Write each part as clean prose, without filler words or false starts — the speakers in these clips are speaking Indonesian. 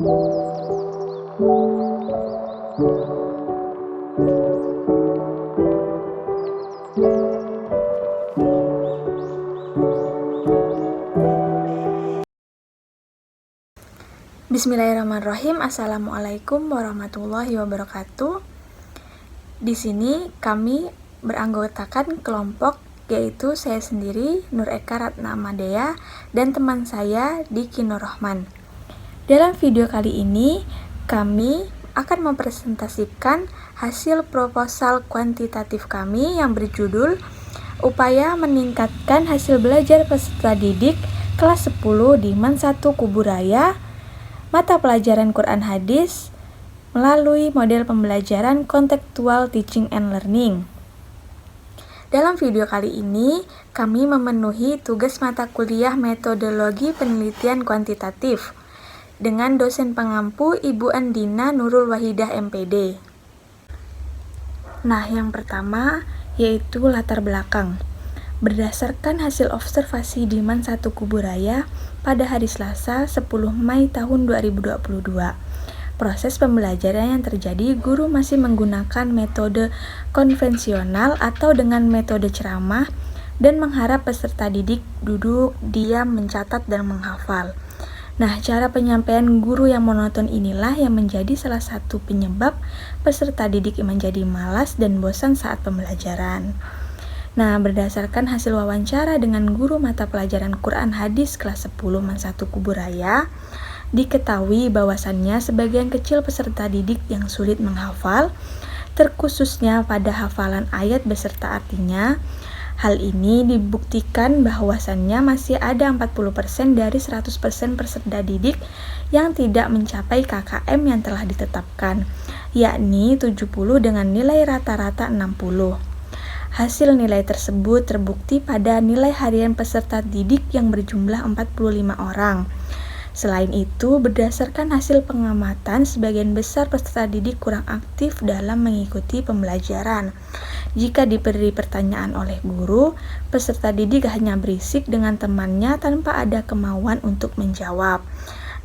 Bismillahirrahmanirrahim. Assalamualaikum warahmatullahi wabarakatuh. Di sini kami beranggotakan kelompok, yaitu saya sendiri, Nur Eka Ratna Amadea, dan teman saya, Diki Nur Rahman. Dalam video kali ini, kami akan mempresentasikan hasil proposal kuantitatif kami yang berjudul Upaya Meningkatkan Hasil Belajar Peserta Didik Kelas 10 di MAN 1 Kuburaya, mata pelajaran Quran Hadis melalui model pembelajaran Contextual Teaching and Learning. Dalam video kali ini, kami memenuhi tugas mata kuliah Metodologi Penelitian Kuantitatif dengan dosen pengampu Ibu Andina Nurul Wahidah MPD. Nah, yang pertama yaitu latar belakang. Berdasarkan hasil observasi di MAN 1 Kuburaya pada hari Selasa 10 Mei tahun 2022, proses pembelajaran yang terjadi, guru masih menggunakan metode konvensional atau dengan metode ceramah dan mengharap peserta didik duduk, diam, mencatat, dan menghafal. Nah, cara penyampaian guru yang monoton inilah yang menjadi salah satu penyebab peserta didik menjadi malas dan bosan saat pembelajaran. Nah, berdasarkan hasil wawancara dengan guru mata pelajaran Quran Hadis kelas 10 MAN 1 Kuburaya, diketahui bahwasannya sebagian kecil peserta didik yang sulit menghafal, terkhususnya pada hafalan ayat beserta artinya. Hal ini dibuktikan bahwasannya masih ada 40% dari 100% peserta didik yang tidak mencapai KKM yang telah ditetapkan, yakni 70 dengan nilai rata-rata 60. Hasil nilai tersebut terbukti pada nilai harian peserta didik yang berjumlah 45 orang. Selain itu, berdasarkan hasil pengamatan, sebagian besar peserta didik kurang aktif dalam mengikuti pembelajaran. Jika diberi pertanyaan oleh guru, peserta didik hanya berisik dengan temannya tanpa ada kemauan untuk menjawab.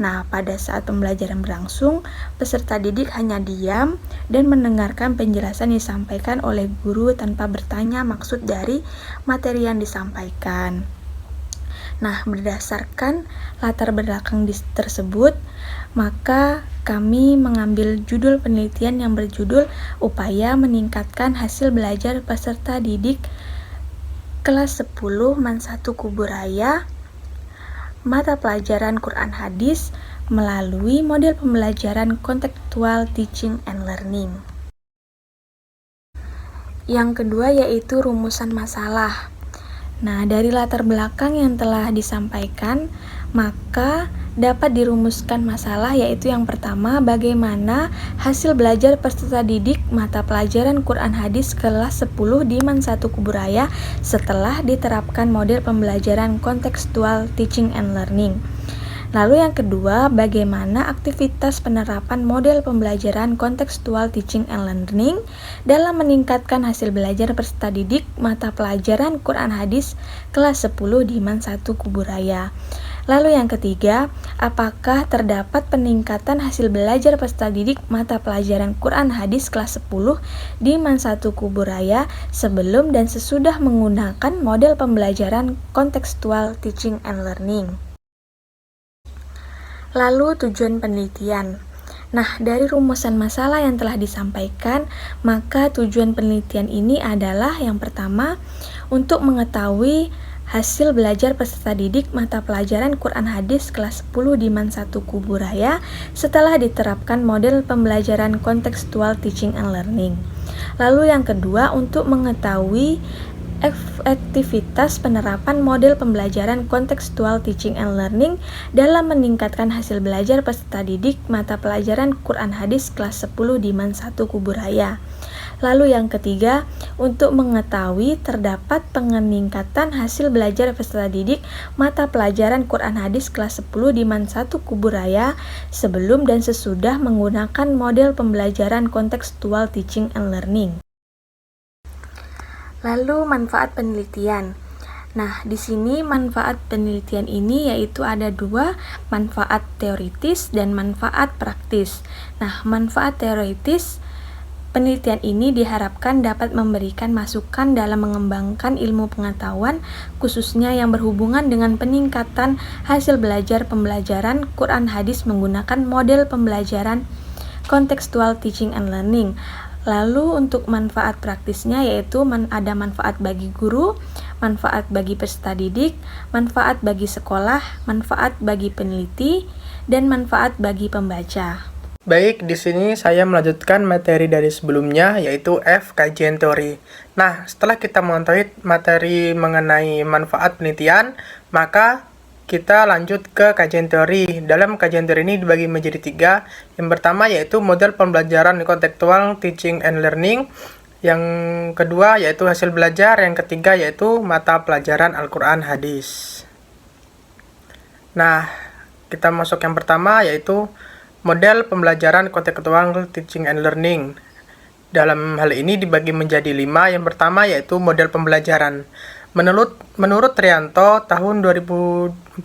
Nah, pada saat pembelajaran berlangsung, peserta didik hanya diam dan mendengarkan penjelasan disampaikan oleh guru tanpa bertanya maksud dari materi yang disampaikan. Nah, berdasarkan latar belakang tersebut, maka kami mengambil judul penelitian yang berjudul Upaya Meningkatkan Hasil Belajar Peserta Didik Kelas 10 MAN 1 Kuburaya, mata pelajaran Quran Hadis melalui model pembelajaran Contextual Teaching and Learning. Yang kedua yaitu rumusan masalah. Nah, dari latar belakang yang telah disampaikan, maka dapat dirumuskan masalah, yaitu yang pertama, bagaimana hasil belajar peserta didik mata pelajaran Quran Hadis kelas 10 di MAN 1 Kuburaya setelah diterapkan model pembelajaran Contextual Teaching and Learning. Lalu yang kedua, bagaimana aktivitas penerapan model pembelajaran Contextual Teaching and Learning dalam meningkatkan hasil belajar peserta didik mata pelajaran Quran Hadis kelas 10 di MAN 1 Kuburaya. Lalu yang ketiga, apakah terdapat peningkatan hasil belajar peserta didik mata pelajaran Quran Hadis kelas 10 di MAN 1 Kuburaya sebelum dan sesudah menggunakan model pembelajaran Contextual Teaching and Learning. Lalu tujuan penelitian. Nah, dari rumusan masalah yang telah disampaikan, maka tujuan penelitian ini adalah yang pertama, untuk mengetahui hasil belajar peserta didik mata pelajaran Quran Hadis kelas 10 di MAN 1 Kuburaya setelah diterapkan model pembelajaran Contextual Teaching and Learning. Lalu yang kedua, untuk mengetahui efektivitas penerapan model pembelajaran Contextual Teaching and Learning dalam meningkatkan hasil belajar peserta didik mata pelajaran Quran Hadis kelas 10 di MAN 1 Kuburaya. Lalu yang ketiga, untuk mengetahui terdapat peningkatan hasil belajar peserta didik mata pelajaran Quran Hadis kelas 10 di MAN 1 Kuburaya sebelum dan sesudah menggunakan model pembelajaran Contextual Teaching and Learning. Lalu manfaat penelitian. Nah, di sini manfaat penelitian ini yaitu ada dua, manfaat teoritis dan manfaat praktis. Nah, manfaat teoritis, penelitian ini diharapkan dapat memberikan masukan dalam mengembangkan ilmu pengetahuan, khususnya yang berhubungan dengan peningkatan hasil belajar pembelajaran Quran Hadis menggunakan model pembelajaran contextual teaching and learning. Lalu untuk manfaat praktisnya yaitu ada manfaat bagi guru, manfaat bagi peserta didik, manfaat bagi sekolah, manfaat bagi peneliti, dan manfaat bagi pembaca. Baik, di sini saya melanjutkan materi dari sebelumnya, yaitu F. Kajian teori. Nah, setelah kita mengetahui materi mengenai manfaat penelitian, maka kita lanjut ke kajian teori. Dalam kajian teori ini dibagi menjadi 3. Yang pertama yaitu model pembelajaran contextual teaching and learning. Yang kedua yaitu hasil belajar. Yang ketiga yaitu mata pelajaran Al-Quran Hadis. Nah, kita masuk yang pertama yaitu model pembelajaran contextual teaching and learning. Dalam hal ini dibagi menjadi 5. Yang pertama yaitu model pembelajaran. Menurut Trianto, tahun 2014,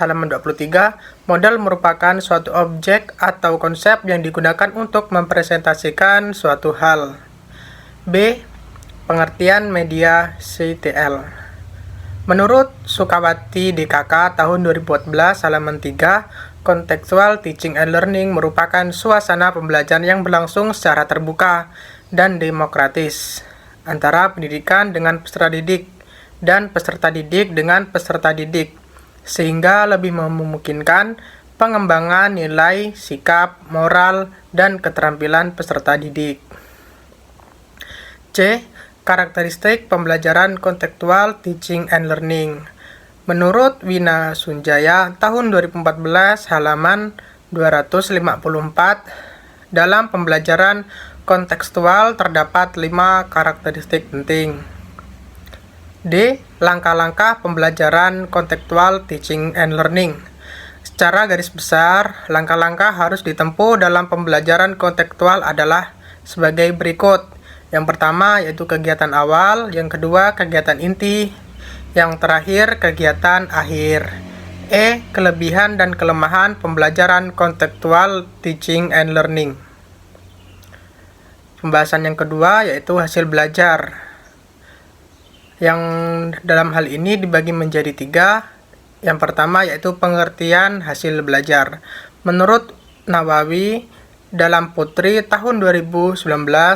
halaman 23, model merupakan suatu objek atau konsep yang digunakan untuk mempresentasikan suatu hal. B. Pengertian media CTL. Menurut Sukawati DKK, tahun 2014, halaman 3, Contextual Teaching and Learning merupakan suasana pembelajaran yang berlangsung secara terbuka dan demokratis antara pendidikan dengan peserta didik dan peserta didik dengan peserta didik, sehingga lebih memungkinkan pengembangan nilai, sikap, moral, dan keterampilan peserta didik. C. Karakteristik pembelajaran contextual teaching and learning. Menurut Wina Sunjaya, tahun 2014, halaman 254, dalam pembelajaran kontekstual terdapat 5 karakteristik penting. D. Langkah-langkah pembelajaran contextual teaching and learning. Secara garis besar, langkah-langkah harus ditempuh dalam pembelajaran kontekstual adalah sebagai berikut. Yang pertama yaitu kegiatan awal, yang kedua kegiatan inti, yang terakhir kegiatan akhir. E. Kelebihan dan kelemahan pembelajaran kontekstual teaching and learning. Pembahasan yang kedua yaitu hasil belajar, yang dalam hal ini dibagi menjadi 3. Yang pertama yaitu pengertian hasil belajar. Menurut Nawawi, dalam Putri tahun 2019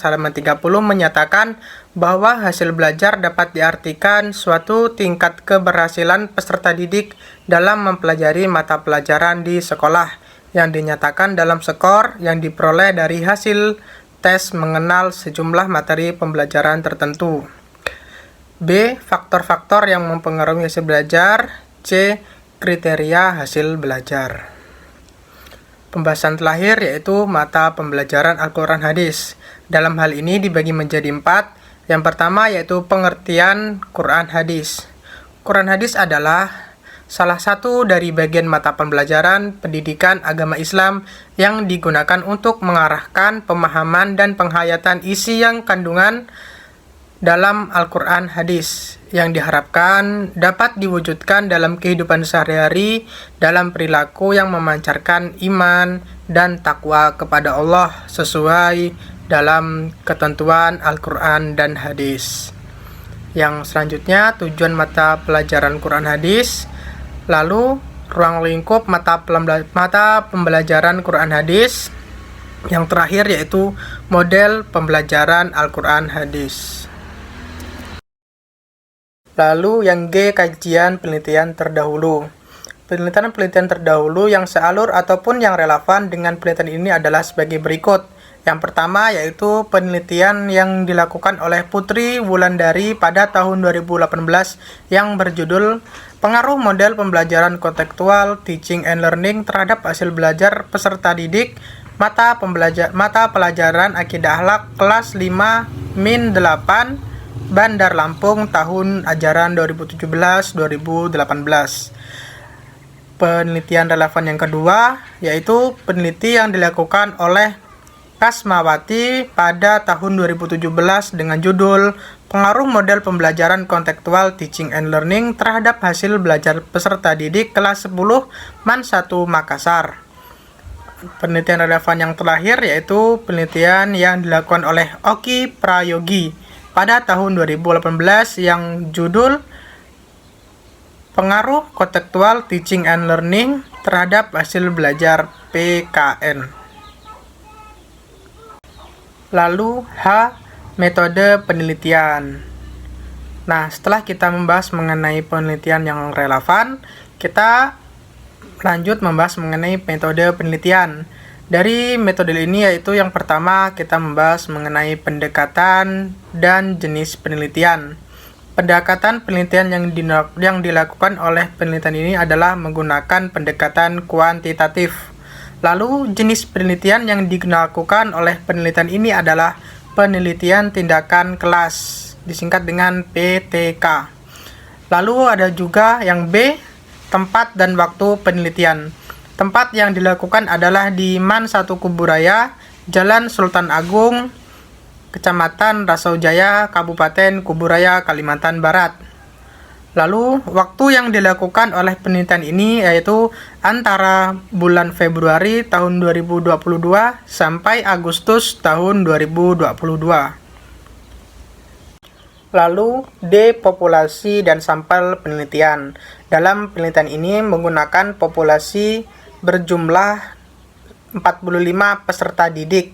halaman 30 menyatakan bahwa hasil belajar dapat diartikan suatu tingkat keberhasilan peserta didik dalam mempelajari mata pelajaran di sekolah yang dinyatakan dalam skor yang diperoleh dari hasil tes mengenal sejumlah materi pembelajaran tertentu. B. Faktor-faktor yang mempengaruhi hasil belajar. C. Kriteria hasil belajar. Pembahasan terakhir yaitu mata pembelajaran Al-Quran Hadis. Dalam hal ini dibagi menjadi 4. Yang pertama yaitu pengertian Quran Hadis. Quran Hadis adalah salah satu dari bagian mata pembelajaran pendidikan agama Islam yang digunakan untuk mengarahkan pemahaman dan penghayatan isi yang kandungan dalam Al-Quran Hadis yang diharapkan dapat diwujudkan dalam kehidupan sehari-hari dalam perilaku yang memancarkan iman dan takwa kepada Allah sesuai dalam ketentuan Al-Quran dan Hadis. Yang selanjutnya tujuan mata pelajaran Quran Hadis, lalu ruang lingkup mata pembelajaran Quran Hadis, yang terakhir yaitu model pembelajaran Al-Quran Hadis. Lalu yang G, kajian penelitian terdahulu. Penelitian terdahulu yang sealur ataupun yang relevan dengan penelitian ini adalah sebagai berikut. Yang pertama yaitu penelitian yang dilakukan oleh Putri Wulandari pada tahun 2018 yang berjudul Pengaruh Model Pembelajaran Kontekstual Teaching and Learning terhadap hasil belajar peserta didik mata pelajaran Akidah Akhlak kelas 5-8 Bandar Lampung tahun ajaran 2017-2018. Penelitian relevan yang kedua yaitu penelitian yang dilakukan oleh Kasmawati pada tahun 2017 dengan judul Pengaruh Model Pembelajaran Kontekstual Teaching and Learning terhadap hasil belajar peserta didik kelas 10 MAN 1 Makassar. Penelitian relevan yang terakhir yaitu penelitian yang dilakukan oleh Oki Prayogi pada tahun 2018 yang judul Pengaruh Kontekstual Teaching and Learning terhadap hasil belajar PKN. Lalu H. Metode penelitian. Nah, setelah kita membahas mengenai penelitian yang relevan, kita lanjut membahas mengenai metode penelitian. Dari metode ini yaitu yang pertama kita membahas mengenai pendekatan dan jenis penelitian. Pendekatan penelitian yang dilakukan oleh penelitian ini adalah menggunakan pendekatan kuantitatif. Lalu jenis penelitian yang dilakukan oleh penelitian ini adalah penelitian tindakan kelas, disingkat dengan PTK. Lalu ada juga yang B, tempat dan waktu penelitian. Tempat yang dilakukan adalah di MAN 1 Kuburaya, Jalan Sultan Agung, Kecamatan Rasaujaya, Kabupaten Kuburaya, Kalimantan Barat. Lalu, waktu yang dilakukan oleh penelitian ini yaitu antara bulan Februari tahun 2022 sampai Agustus tahun 2022. Lalu, D. Populasi dan sampel penelitian. Dalam penelitian ini menggunakan populasi berjumlah 45 peserta didik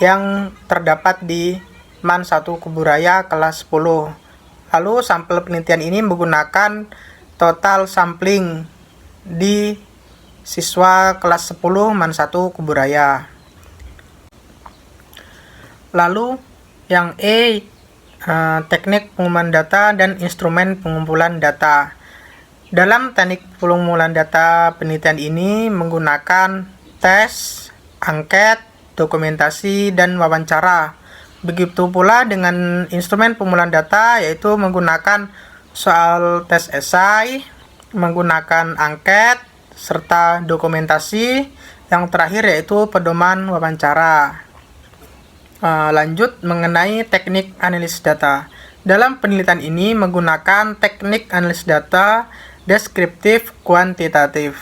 yang terdapat di MAN 1 Kuburaya kelas 10. Lalu sampel penelitian ini menggunakan total sampling di siswa kelas 10 MAN 1 Kuburaya. Lalu yang E, teknik pengumpulan data dan instrumen pengumpulan data. Dalam teknik pengumpulan data penelitian ini menggunakan tes, angket, dokumentasi, dan wawancara. Begitu pula dengan instrumen pengumpulan data yaitu menggunakan soal tes esai, menggunakan angket, serta dokumentasi. Yang terakhir yaitu pedoman wawancara. Lanjut mengenai teknik analisis data. Dalam penelitian ini menggunakan teknik analisis data deskriptif kuantitatif.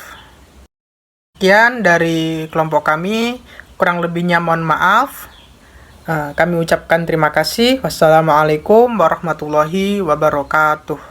Sekian dari kelompok kami, kurang lebihnya mohon maaf. Kami ucapkan terima kasih. Wassalamualaikum warahmatullahi wabarakatuh.